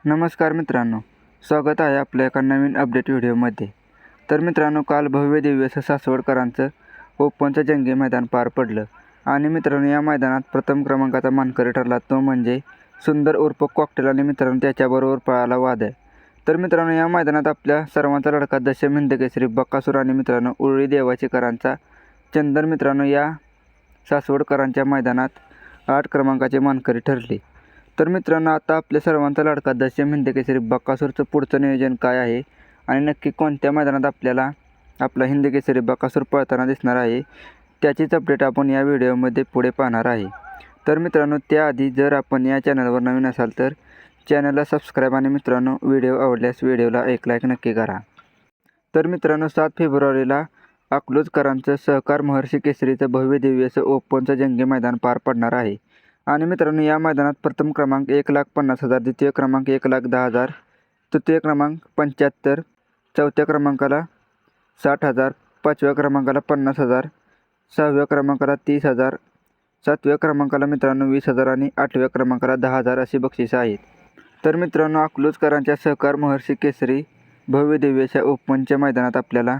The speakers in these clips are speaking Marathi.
नमस्कार मित्रांनो, स्वागत आहे आपल्या एका नवीन अपडेट व्हिडिओमध्ये. तर मित्रांनो, काल भव्य दिव्य असं सासवडकरांचं ओपनचं जंगी मैदान पार पडलं आणि मित्रांनो या मैदानात प्रथम क्रमांकाचा मानकरी ठरला तो म्हणजे सुंदर उर्फ कॉकटेल आणि मित्रांनो त्याच्याबरोबर पळाला वादळ. तर मित्रांनो या मैदानात आपल्या सर्वांचा लढका दशम हिंद केसरी बकासूर आणि मित्रांनो उरळी देवाचीकरांचा चंदन मित्रांनो या सासवडकरांच्या मैदानात 8 क्रमांकाचे मानकरी ठरले. तर मित्रांनो आता आपल्या सर्वांचा लाडका दशम हिंद केसरी बकासूरचं पुढचं नियोजन काय आहे आणि नक्की कोणत्या मैदानात आपल्याला आपला हिंद केसरी बकासूर पळताना दिसणार आहे त्याचीच अपडेट आपण या व्हिडिओमध्ये पुढे पाहणार आहे. तर मित्रांनो त्याआधी जर आपण या चॅनलवर नवीन असाल तर चॅनलला सबस्क्राईब आणि मित्रांनो व्हिडिओ आवडल्यास व्हिडिओला एक लाईक नक्की करा. तर मित्रांनो 7 फेब्रुवारीला अकलूजकरांचं सहकार महर्षी केसरीचं भव्य दिव्य असं ओपनचं जंगी मैदान पार पडणार आहे आणि मित्रांनो या मैदानात प्रथम क्रमांक 1,50,000, द्वितीय क्रमांक 1,10,000, तृतीय क्रमांक 75, चौथ्या क्रमांकाला 60,000, पाचव्या क्रमांकाला 50,000, सहाव्या क्रमांकाला 30,000, सातव्या क्रमांकाला मित्रांनो 20,000 आणि आठव्या क्रमांकाला 10,000 अशी बक्षिसं आहेत. तर मित्रांनो अकलूजकरांच्या सहकार महर्षी केसरी भव्य दिव्यच्या ओपनच्या मैदानात आपल्याला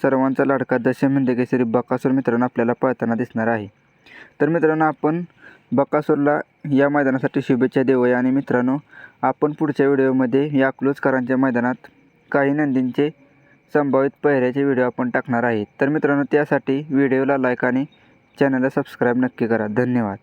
सर्वांचा लाडका दशम हिंद केसरी बकासूर मित्रांनो आपल्याला पळताना दिसणार आहे. तर मित्रांनो आपण बकासूरला या मैदानासाठी शुभेच्छा देऊया आणि मित्रांनो आपण पुढच्या व्हिडिओमध्ये या अकलूजकरांच्या मैदानात काही नंदींचे संभावित पहिऱ्याचे व्हिडिओ आपण टाकणार आहे. तर मित्रांनो त्यासाठी व्हिडिओला लाईक आणि चॅनलला सबस्क्राईब नक्की करा. धन्यवाद.